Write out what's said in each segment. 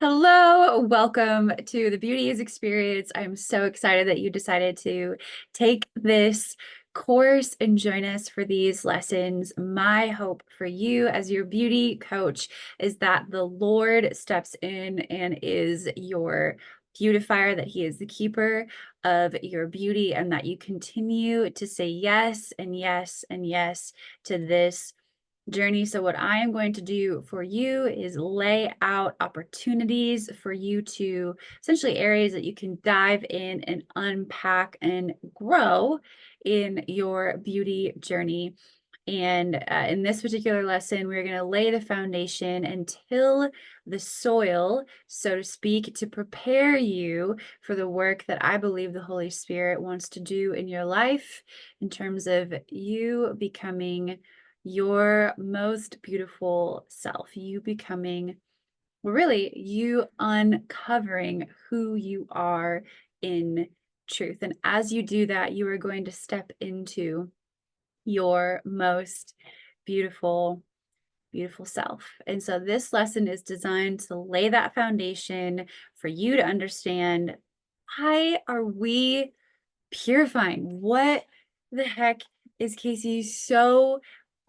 Hello, welcome to the Beauty is Experience. I'm so excited that you decided to take this course and join us for these lessons. My hope for you as your beauty coach is that the Lord steps in and is your beautifier, that He is the keeper of your beauty, and that you continue to say yes and yes and yes to this journey. So what I am going to do for you is lay out opportunities for you to essentially areas that you can dive in and unpack and grow in your beauty journey. And in this particular lesson, we're going to lay the foundation and till the soil, so to speak, to prepare you for the work that I believe the Holy Spirit wants to do in your life in terms of you becoming your most beautiful self, you becoming, well, really, you uncovering who you are in truth. And as you do that, you are going to step into your most beautiful, beautiful self. And so this lesson is designed to lay that foundation for you to understand, why are we purifying? What the heck is Kacee so,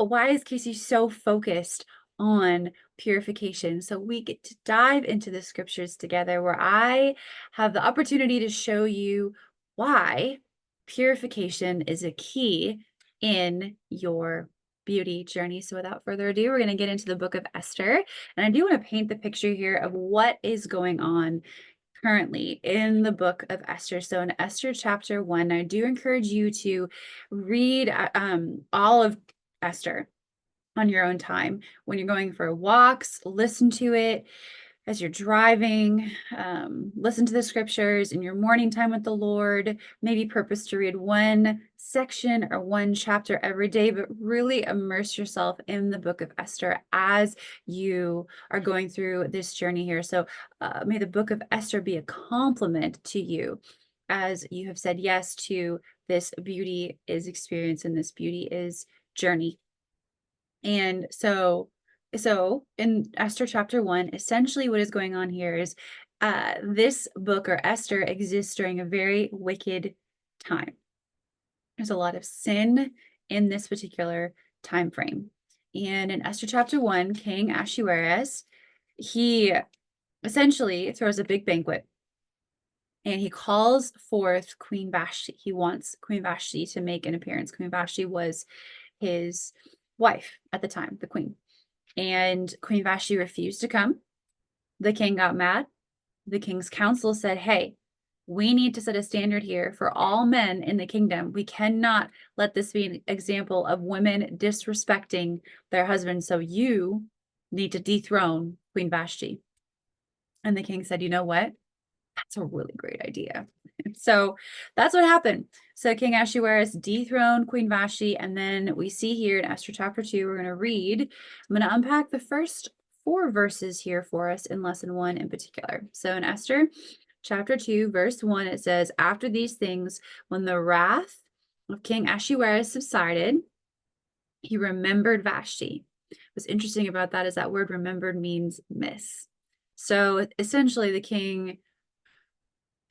why is Kacee so focused on purification? So we get to dive into the scriptures together where I have the opportunity to show you why purification is a key in your beauty journey. So without further ado, we're going to get into the book of Esther. And I do want to paint the picture here of what is going on currently in the book of Esther. So in Esther chapter 1, I do encourage you to read all of Esther on your own time. When you're going for walks, listen to it as you're driving, listen to the scriptures in your morning time with the Lord. Maybe purpose to read one section or one chapter every day, but really immerse yourself in the book of Esther as you are going through this journey here. So may the book of Esther be a compliment to you as you have said yes to this beauty is experience and this beauty is journey. And so in Esther chapter 1, essentially what is going on here is this book, or Esther, exists during a very wicked time. There's a lot of sin in this particular time frame. And in Esther chapter 1, King Ahasuerus, he essentially throws a big banquet and he calls forth Queen Vashti. He wants Queen Vashti to make an appearance. Queen Vashti was his wife at the time, the queen. And Queen Vashti refused to come. The king got mad. The king's council said, hey, we need to set a standard here for all men in the kingdom. We cannot let this be an example of women disrespecting their husbands. So you need to dethrone Queen Vashti. And the king said, you know what? That's a really great idea. So that's what happened. So King Ahasuerus dethroned Queen Vashti, and then we see here in Esther chapter 2, we're going to read, I'm going to unpack the first 4 verses here for us in lesson 1 in particular. So in Esther chapter 2, verse 1, it says, after these things, when the wrath of King Ahasuerus subsided, he remembered Vashti. What's interesting about that is that word remembered means miss. So essentially the king,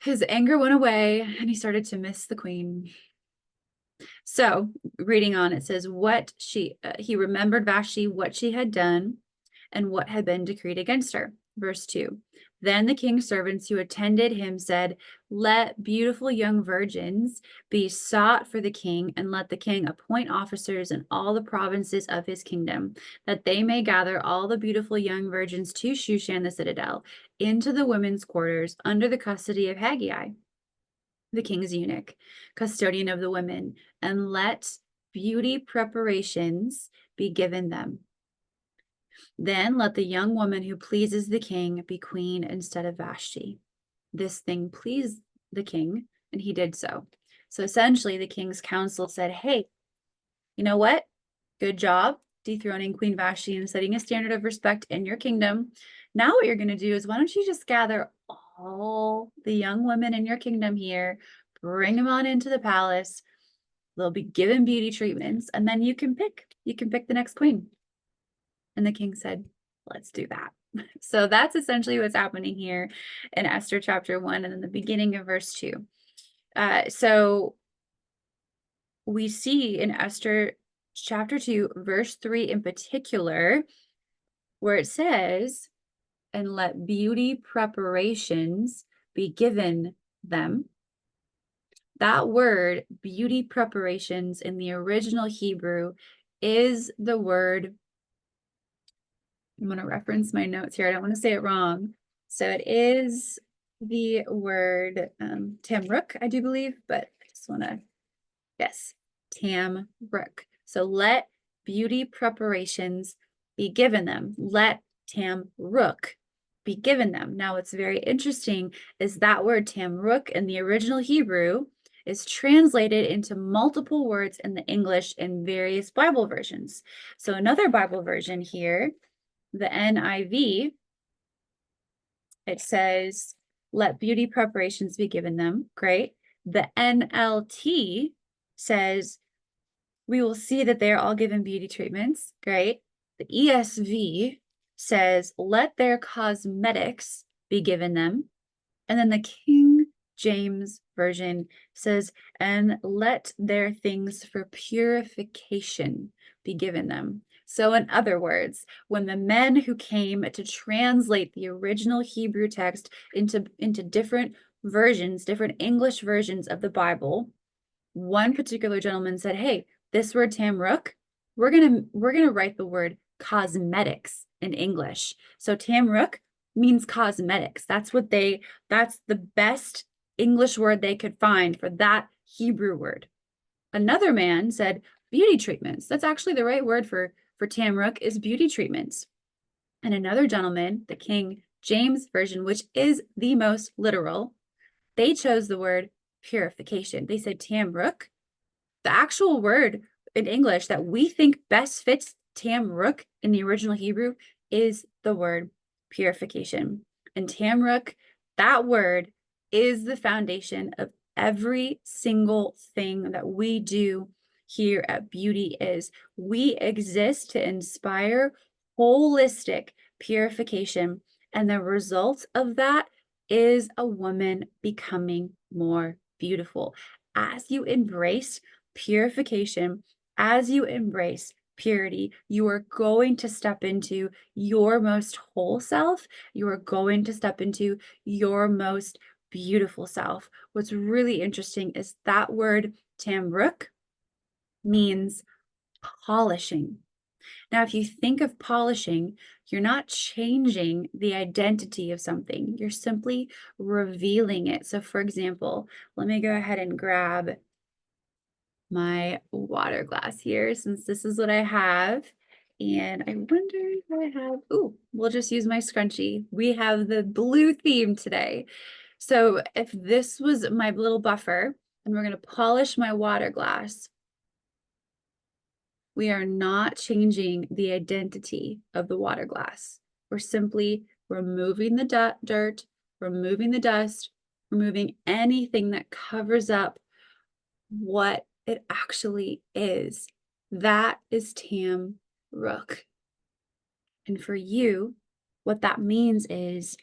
his anger went away and he started to miss the queen. So reading on, it says he remembered Vashti, what she had done and what had been decreed against her. Verse 2, then the king's servants who attended him said, let beautiful young virgins be sought for the king, and let the king appoint officers in all the provinces of his kingdom, that they may gather all the beautiful young virgins to Shushan the citadel, into the women's quarters, under the custody of Haggai, the king's eunuch, custodian of the women, and let beauty preparations be given them. Then let the young woman who pleases the king be queen instead of Vashti. This thing pleased the king, and he did so. So essentially, the king's council said, hey, you know what? Good job dethroning Queen Vashti and setting a standard of respect in your kingdom. Now what you're going to do is, why don't you just gather all the young women in your kingdom here, bring them on into the palace. They'll be given beauty treatments, and then you can pick the next queen. And the king said, let's do that. So that's essentially what's happening here in Esther chapter 1 and then the beginning of verse 2. So we see in Esther chapter 2, verse 3 in particular, where it says, and let beauty preparations be given them. That word, beauty preparations, in the original Hebrew is the word, I'm going to reference my notes here. I don't want to say it wrong. So it is the word tamruk, I do believe, but I just want to, yes, tamruk. So let beauty preparations be given them. Let tamruk be given them. Now, what's very interesting is that word tamruk in the original Hebrew is translated into multiple words in the English in various Bible versions. So another Bible version here, the NIV, it says, let beauty preparations be given them. Great. The NLT says, we will see that they are all given beauty treatments. Great. The ESV says, let their cosmetics be given them. And then the King James Version says, and let their things for purification be given them. So in other words, when the men who came to translate the original Hebrew text into different versions, different English versions of the Bible, one particular gentleman said, hey, this word tamruk, we're gonna write the word cosmetics in English. So tamruk means cosmetics. That's the best English word they could find for that Hebrew word. Another man said beauty treatments. That's actually the right word for tamruk, is beauty treatments. And another gentleman, the King James Version, which is the most literal, they chose the word purification. They said tamruk. The actual word in English that we think best fits tamruk in the original Hebrew is the word purification. And tamruk, that word, is the foundation of every single thing that we do here at Beauty. Is we exist to inspire holistic purification, and the result of that is a woman becoming more beautiful. As you embrace purification, as you embrace purity, you are going to step into your most whole self. You are going to step into your most beautiful self. What's really interesting is that word tamruk means polishing. Now, if you think of polishing, you're not changing the identity of something. You're simply revealing it. So for example, let me go ahead and grab my water glass here, since this is what I have. And I wonder if I have, we'll just use my scrunchie. We have the blue theme today. So if this was my little buffer and we're going to polish my water glass, we are not changing the identity of the water glass. We're simply removing the dirt, removing the dust, removing anything that covers up what it actually is. That is tamruk. And for you, what that means is,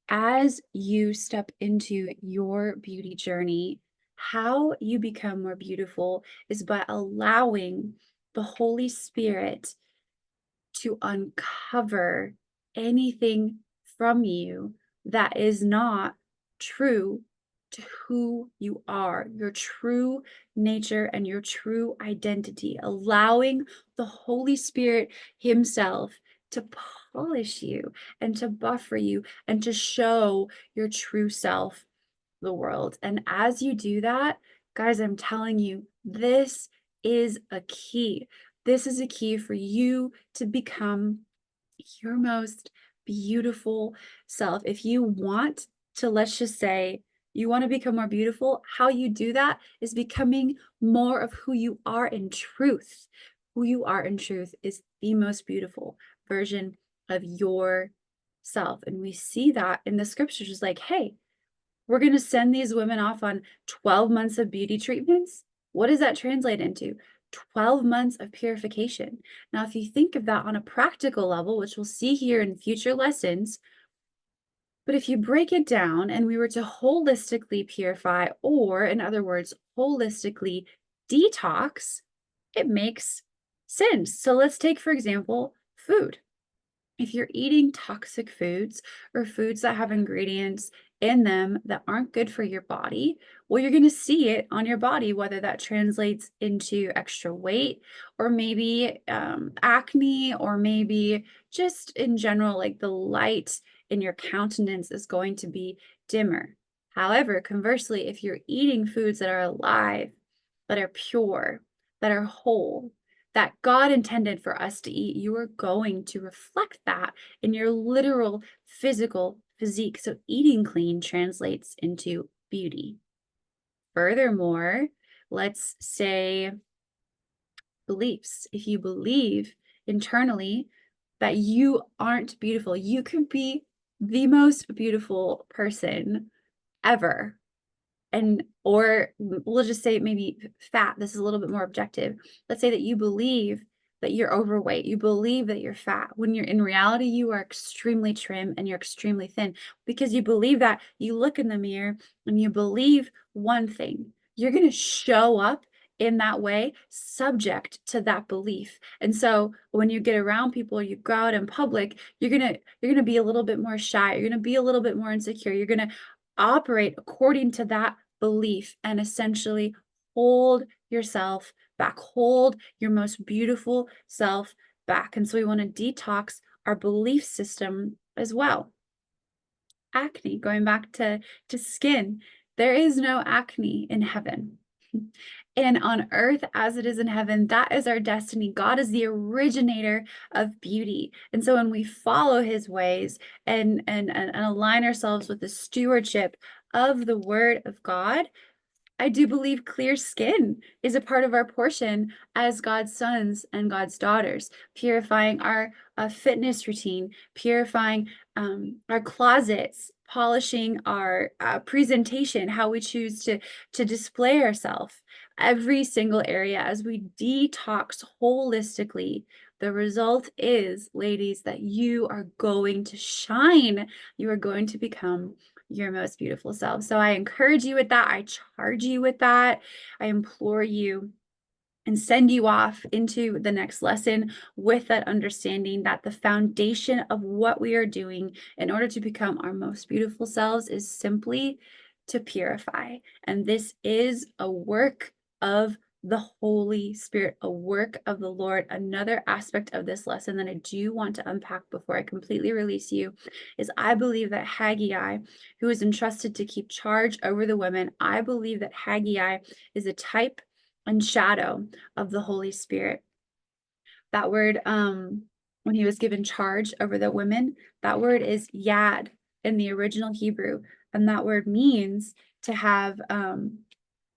as you step into your beauty journey, how you become more beautiful is by allowing the Holy Spirit to uncover anything from you that is not true to who you are, your true nature and your true identity, allowing the Holy Spirit Himself to polish you and to buffer you and to show your true self the world. And as you do that, guys, I'm telling you, this is a key. This is a key for you to become your most beautiful self. If you want to, let's just say, you want to become more beautiful, how you do that is becoming more of who you are in truth. Who you are in truth is the most beautiful version of yourself. And we see that in the scriptures, just like, hey, we're going to send these women off on 12 months of beauty treatments. What does that translate into? 12 months of purification. Now, if you think of that on a practical level, which we'll see here in future lessons, but if you break it down and we were to holistically purify, or in other words, holistically detox, it makes sense. So let's take, for example, food. If you're eating toxic foods or foods that have ingredients in them that aren't good for your body, well, you're going to see it on your body, whether that translates into extra weight or maybe acne, or maybe just in general, like the light in your countenance is going to be dimmer. However, conversely, if you're eating foods that are alive, that are pure, that are whole, that God intended for us to eat, you are going to reflect that in your literal physical physique. So eating clean translates into beauty. Furthermore, let's say beliefs. If you believe internally that you aren't beautiful, you could be the most beautiful person ever. And, or we'll just say maybe fat. This is a little bit more objective. Let's say that you believe that you're overweight. You believe that you're fat when you're in reality, you are extremely trim and you're extremely thin because you believe that. You look in the mirror and you believe one thing. You're going to show up in that way, subject to that belief. And so when you get around people, you go out in public, you're going to be a little bit more shy. You're going to be a little bit more insecure. You're going to operate according to that belief and essentially hold yourself back, hold your most beautiful self back. And so we want to detox our belief system as well. Acne, going back to skin, there is no acne in heaven. And on earth as it is in heaven, that is our destiny. God is the originator of beauty. And so when we follow his ways and align ourselves with the stewardship of the word of God, I do believe clear skin is a part of our portion as God's sons and God's daughters, purifying our fitness routine, purifying our closets, polishing our presentation, how we choose to display ourselves. Every single area as we detox holistically. The result is, ladies, that you are going to shine. You are going to become your most beautiful self. So I encourage you with that. I charge you with that. I implore you and send you off into the next lesson with that understanding that the foundation of what we are doing in order to become our most beautiful selves is simply to purify. And this is a work of the Holy Spirit, a work of the Lord. Another aspect of this lesson that I do want to unpack before I completely release you is I believe that Haggai, who is entrusted to keep charge over the women, I believe that Haggai is a type and shadow of the Holy Spirit. That word, when he was given charge over the women, that word is yad in the original Hebrew. And that word means to have,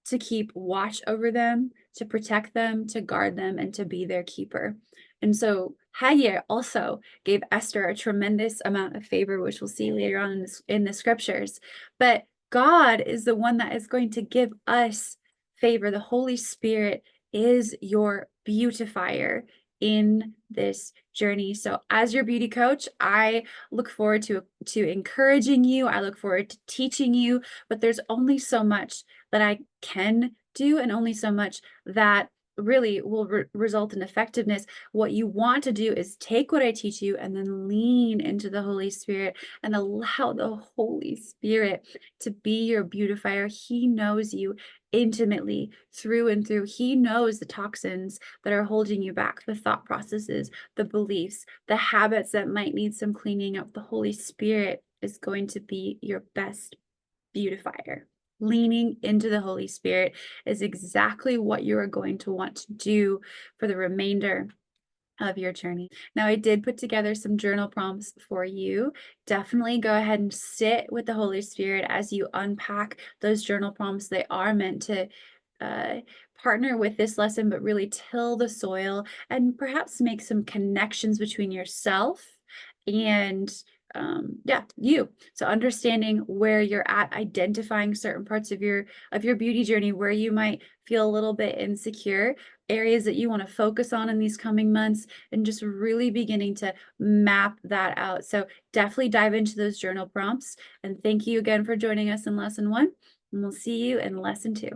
to keep watch over them, to protect them, to guard them, and to be their keeper. And so Haggai also gave Esther a tremendous amount of favor, which we'll see later on in the scriptures. But God is the one that is going to give us favor. The Holy Spirit is your beautifier in this journey. So as your beauty coach, I look forward to encouraging you. I look forward to teaching you, but there's only so much that I can do and only so much that really will result in effectiveness. What you want to do is take what I teach you and then lean into the Holy Spirit and allow the Holy Spirit to be your beautifier. He knows you intimately through and through. He knows the toxins that are holding you back, the thought processes, the beliefs, the habits that might need some cleaning up. The Holy Spirit is going to be your best beautifier. Leaning into the Holy Spirit is exactly what you are going to want to do for the remainder of your journey. Now, I did put together some journal prompts for you. Definitely go ahead and sit with the Holy Spirit as you unpack those journal prompts. They are meant to partner with this lesson, but really till the soil and perhaps make some connections between yourself and yeah, you. So understanding where you're at, identifying certain parts of your beauty journey where you might feel a little bit insecure, areas that you want to focus on in these coming months, and just really beginning to map that out. So definitely dive into those journal prompts. And thank you again for joining us in lesson 1, and we'll see you in lesson 2.